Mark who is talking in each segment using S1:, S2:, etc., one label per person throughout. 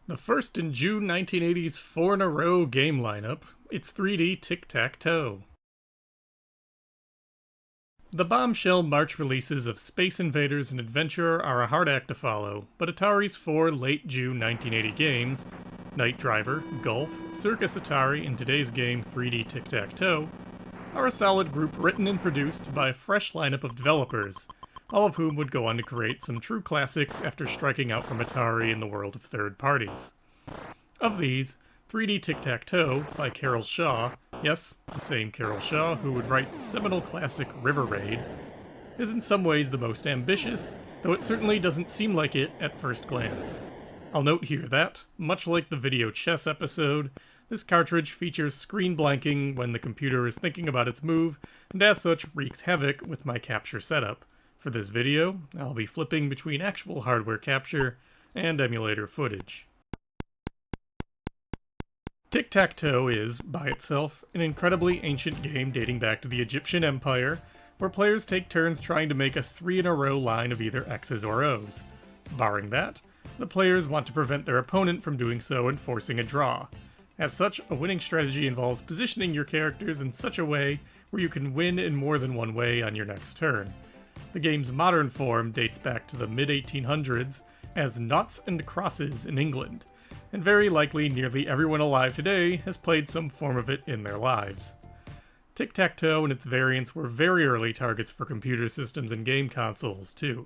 S1: The first in June 1980's four-in-a-row game lineup, it's 3D Tic-Tac-Toe. The bombshell March releases of Space Invaders and Adventure are a hard act to follow, but Atari's four late June 1980 games, Night Driver, Golf, Circus Atari, and today's game 3D Tic-Tac-Toe, are a solid group written and produced by a fresh lineup of developers, all of whom would go on to create some true classics after striking out from Atari in the world of third parties. Of these, 3D Tic-Tac-Toe by Carroll Shaw, yes, the same Carroll Shaw who would write the seminal classic River Raid, is in some ways the most ambitious, though it certainly doesn't seem like it at first glance. I'll note here that, much like the video chess episode, this cartridge features screen blanking when the computer is thinking about its move, and as such wreaks havoc with my capture setup. For this video, I'll be flipping between actual hardware capture and emulator footage. Tic-Tac-Toe is, by itself, an incredibly ancient game dating back to the Egyptian Empire, where players take turns trying to make a three-in-a-row line of either X's or O's. Barring that, the players want to prevent their opponent from doing so and forcing a draw. As such, a winning strategy involves positioning your characters in such a way where you can win in more than one way on your next turn. The game's modern form dates back to the mid-1800s as Noughts and Crosses in England, and very likely nearly everyone alive today has played some form of it in their lives. Tic-Tac-Toe and its variants were very early targets for computer systems and game consoles, too.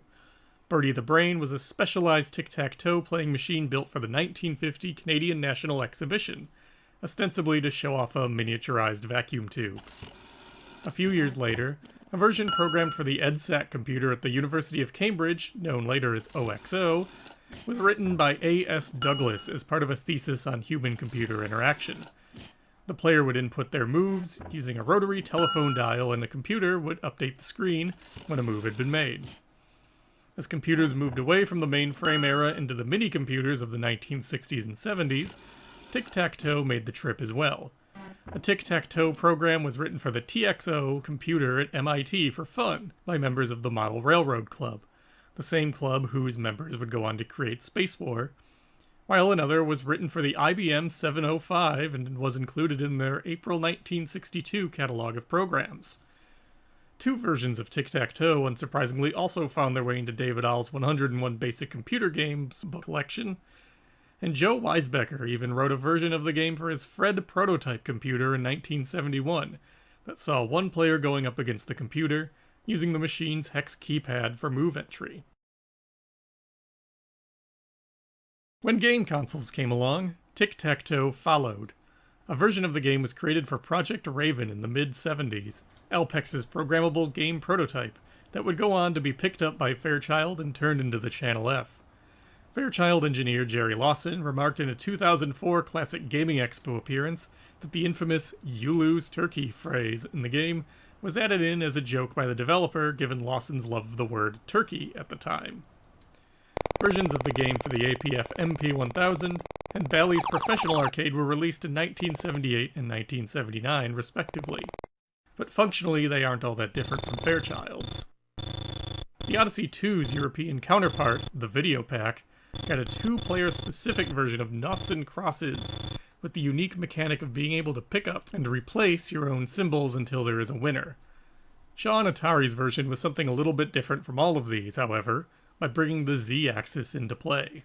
S1: Bertie the Brain was a specialized tic-tac-toe playing machine built for the 1950 Canadian National Exhibition, ostensibly to show off a miniaturized vacuum tube. A few years later, a version programmed for the EDSAC computer at the University of Cambridge, known later as OXO, was written by A.S. Douglas as part of a thesis on human-computer interaction. The player would input their moves using a rotary telephone dial, and the computer would update the screen when a move had been made. As computers moved away from the mainframe era into the mini-computers of the 1960s and 70s, Tic-Tac-Toe made the trip as well. A Tic-Tac-Toe program was written for the TXO computer at MIT for fun by members of the Model Railroad Club, the same club whose members would go on to create Space War, while another was written for the IBM 705 and was included in their April 1962 catalog of programs. Two versions of Tic-Tac-Toe, unsurprisingly, also found their way into David All's 101 Basic Computer Games book collection, and Joe Weisbecker even wrote a version of the game for his Fred prototype computer in 1971 that saw one player going up against the computer, using the machine's hex keypad for move entry. When game consoles came along, Tic-Tac-Toe followed. A version of the game was created for Project Raven in the mid-70s, Alpex's programmable game prototype, that would go on to be picked up by Fairchild and turned into the Channel F. Fairchild engineer Jerry Lawson remarked in a 2004 Classic Gaming Expo appearance that the infamous "you lose turkey" phrase in the game was added in as a joke by the developer given Lawson's love of the word turkey at the time. Versions of the game for the APF MP1000 and Bally's Professional Arcade were released in 1978 and 1979, respectively, but functionally they aren't all that different from Fairchild's. The Odyssey 2's European counterpart, the Video Pack, got a two-player specific version of Noughts and Crosses, with the unique mechanic of being able to pick up and replace your own symbols until there is a winner. Shaw and Atari's version was something a little bit different from all of these, however, by bringing the Z-axis into play.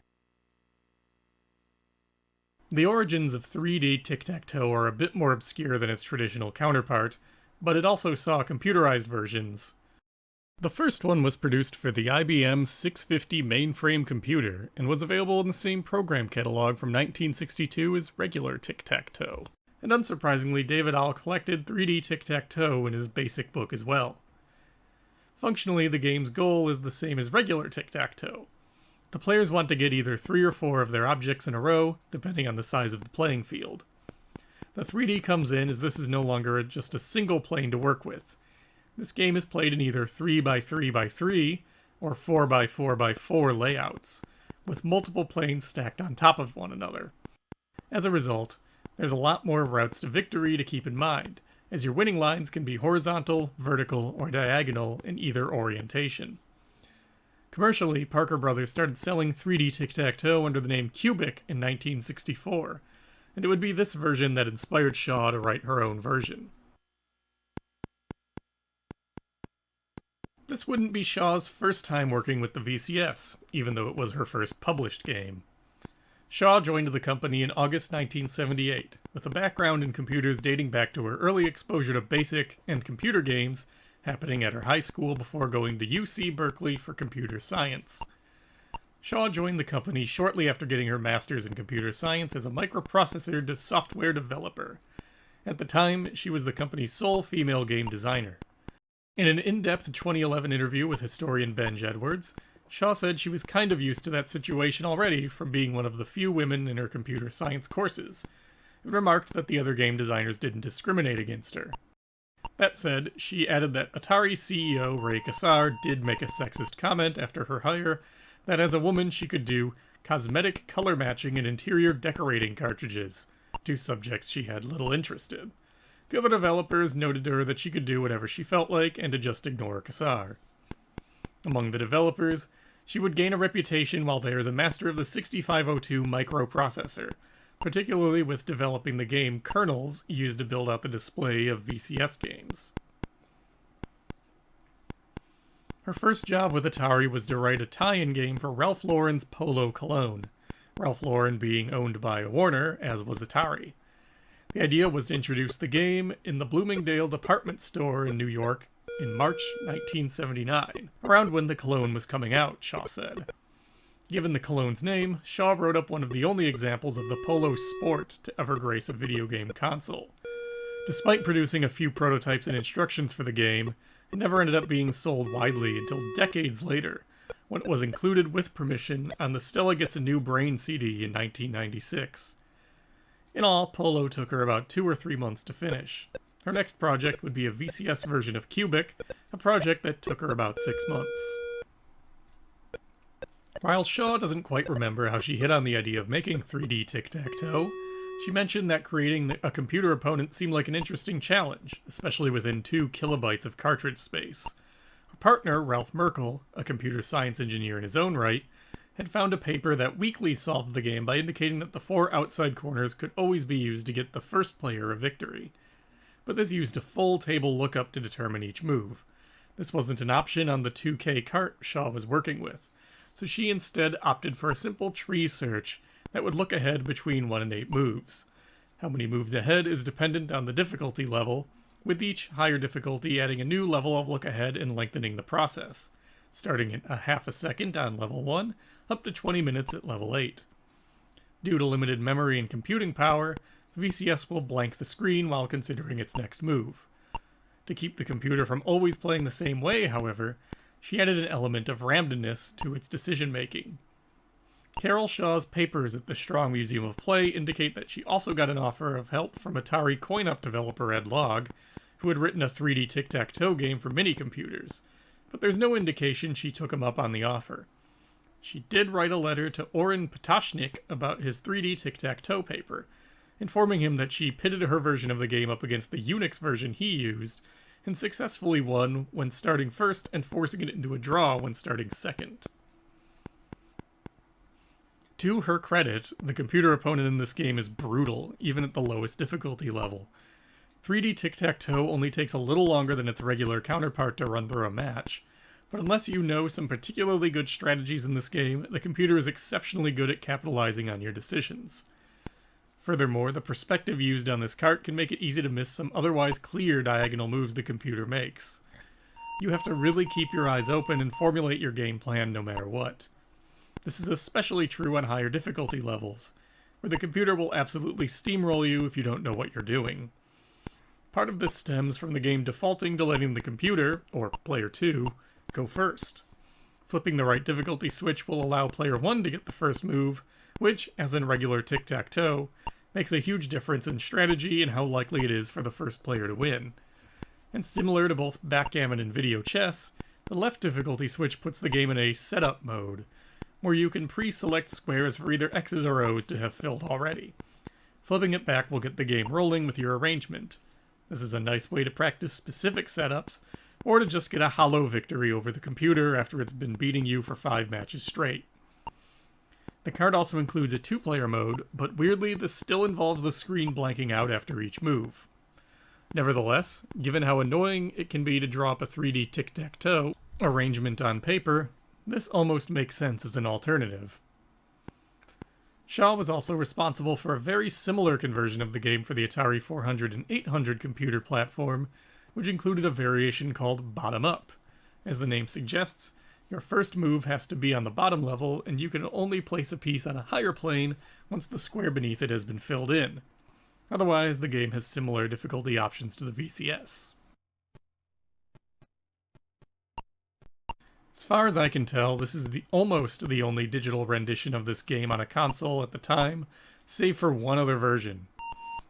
S1: The origins of 3D Tic-Tac-Toe are a bit more obscure than its traditional counterpart, but it also saw computerized versions. The first one was produced for the IBM 650 mainframe computer, and was available in the same program catalog from 1962 as regular Tic-Tac-Toe. And unsurprisingly, David All collected 3D Tic-Tac-Toe in his basic book as well. Functionally, the game's goal is the same as regular Tic-Tac-Toe. The players want to get either 3 or 4 of their objects in a row, depending on the size of the playing field. The 3D comes in as this is no longer just a single plane to work with. This game is played in either 3x3x3 or 4x4x4 layouts, with multiple planes stacked on top of one another. As a result, there's a lot more routes to victory to keep in mind, as your winning lines can be horizontal, vertical, or diagonal in either orientation. Commercially, Parker Brothers started selling 3D tic-tac-toe under the name Cubic in 1964, and it would be this version that inspired Shaw to write her own version. This wouldn't be Shaw's first time working with the VCS, even though it was her first published game. Shaw joined the company in August 1978, with a background in computers dating back to her early exposure to BASIC and computer games happening at her high school before going to UC Berkeley for computer science. Shaw joined the company shortly after getting her master's in computer science as a microprocessor software developer. At the time, she was the company's sole female game designer. In an in-depth 2011 interview with historian Benj Edwards, Shaw said she was kind of used to that situation already from being one of the few women in her computer science courses, and remarked that the other game designers didn't discriminate against her. That said, she added that Atari CEO Ray Kassar did make a sexist comment after her hire that as a woman she could do cosmetic color matching and interior decorating cartridges, two subjects she had little interest in. The other developers noted to her that she could do whatever she felt like and to just ignore Kassar. Among the developers, she would gain a reputation while there as a master of the 6502 microprocessor, particularly with developing the game kernels used to build out the display of VCS games. Her first job with Atari was to write a tie-in game for Ralph Lauren's Polo cologne, Ralph Lauren being owned by Warner, as was Atari. The idea was to introduce the game in the Bloomingdale department store in New York in March 1979, around when the cologne was coming out, Shaw said. Given the cologne's name, Shaw wrote up one of the only examples of the Polo Sport to ever grace a video game console. Despite producing a few prototypes and instructions for the game, it never ended up being sold widely until decades later, when it was included with permission on the Stella Gets a New Brain CD in 1996. In all, Polo took her about 2 or 3 months to finish. Her next project would be a VCS version of Cubic, a project that took her about 6 months. While Shaw doesn't quite remember how she hit on the idea of making 3D tic-tac-toe, she mentioned that creating a computer opponent seemed like an interesting challenge, especially within 2 kilobytes of cartridge space. Her partner, Ralph Merkel, a computer science engineer in his own right, had found a paper that weakly solved the game by indicating that the 4 outside corners could always be used to get the first player a victory. But this used a full table lookup to determine each move. This wasn't an option on the 2K cart Shaw was working with, so she instead opted for a simple tree search that would look ahead between 1 and 8 moves. How many moves ahead is dependent on the difficulty level, with each higher difficulty adding a new level of look ahead and lengthening the process, starting at a half a second on level 1, up to 20 minutes at level 8. Due to limited memory and computing power, the VCS will blank the screen while considering its next move. To keep the computer from always playing the same way, however, she added an element of randomness to its decision-making. Carol Shaw's papers at the Strong Museum of Play indicate that she also got an offer of help from Atari coin-op developer Ed Logg, who had written a 3D tic-tac-toe game for mini-computers, but there's no indication she took him up on the offer. She did write a letter to Oren Patashnik about his 3D tic-tac-toe paper, informing him that she pitted her version of the game up against the Unix version he used, and successfully won when starting first and forcing it into a draw when starting second. To her credit, the computer opponent in this game is brutal, even at the lowest difficulty level. 3D tic-tac-toe only takes a little longer than its regular counterpart to run through a match, but unless you know some particularly good strategies in this game, the computer is exceptionally good at capitalizing on your decisions. Furthermore, the perspective used on this cart can make it easy to miss some otherwise clear diagonal moves the computer makes. You have to really keep your eyes open and formulate your game plan no matter what. This is especially true on higher difficulty levels, where the computer will absolutely steamroll you if you don't know what you're doing. Part of this stems from the game defaulting to letting the computer, or player 2, go first. Flipping the right difficulty switch will allow player 1 to get the first move, which, as in regular tic-tac-toe, makes a huge difference in strategy and how likely it is for the first player to win. And similar to both backgammon and video chess, the left difficulty switch puts the game in a setup mode, where you can pre-select squares for either X's or O's to have filled already. Flipping it back will get the game rolling with your arrangement. This is a nice way to practice specific setups, or to just get a hollow victory over the computer after it's been beating you for 5 matches straight. The cart also includes a 2-player mode, but weirdly this still involves the screen blanking out after each move. Nevertheless, given how annoying it can be to draw up a 3D tic-tac-toe arrangement on paper, this almost makes sense as an alternative. Shaw was also responsible for a very similar conversion of the game for the Atari 400 and 800 computer platform, which included a variation called Bottom Up. As the name suggests, your first move has to be on the bottom level, and you can only place a piece on a higher plane once the square beneath it has been filled in. Otherwise, the game has similar difficulty options to the VCS. As far as I can tell, this is almost the only digital rendition of this game on a console at the time, save for one other version.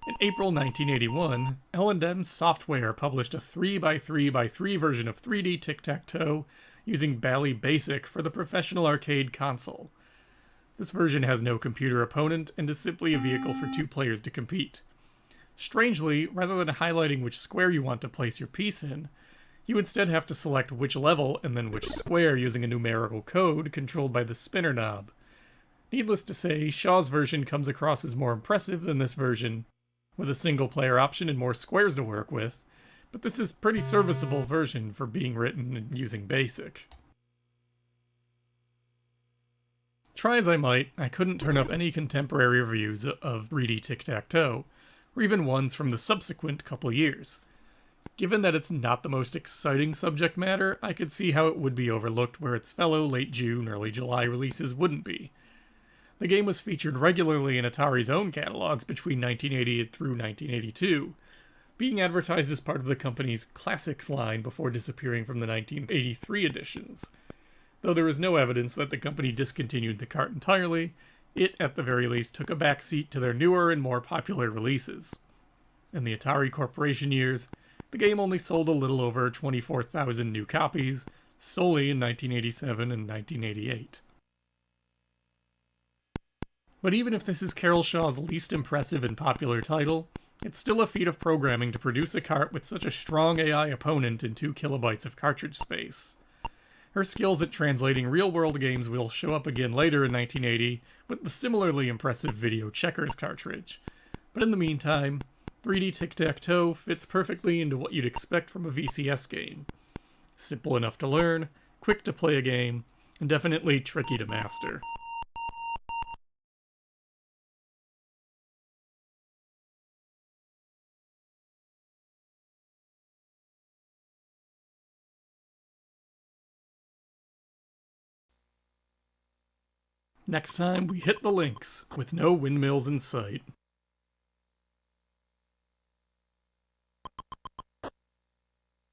S1: In April 1981, L&M Software published a 3x3x3 version of 3D Tic-Tac-Toe using Bally Basic for the professional arcade console. This version has no computer opponent and is simply a vehicle for 2 players to compete. Strangely, rather than highlighting which square you want to place your piece in, you instead have to select which level and then which square using a numerical code controlled by the spinner knob. Needless to say, Shaw's version comes across as more impressive than this version, with a single-player option and more squares to work with, but this is a pretty serviceable version for being written and using BASIC. Try as I might, I couldn't turn up any contemporary reviews of 3D Tic-Tac-Toe, or even ones from the subsequent couple years. Given that it's not the most exciting subject matter, I could see how it would be overlooked where its fellow late June, early July releases wouldn't be. The game was featured regularly in Atari's own catalogs between 1980 through 1982, being advertised as part of the company's Classics line before disappearing from the 1983 editions. Though there is no evidence that the company discontinued the cart entirely, it, at the very least, took a backseat to their newer and more popular releases. In the Atari Corporation years, the game only sold a little over 24,000 new copies, solely in 1987 and 1988. But even if this is Carol Shaw's least impressive and popular title, it's still a feat of programming to produce a cart with such a strong AI opponent and 2 kilobytes of cartridge space. Her skills at translating real-world games will show up again later in 1980 with the similarly impressive Video Checkers cartridge. But in the meantime, 3D Tic-Tac-Toe fits perfectly into what you'd expect from a VCS game. Simple enough to learn, quick to play a game, and definitely tricky to master. Next time, we hit the links, with no windmills in sight.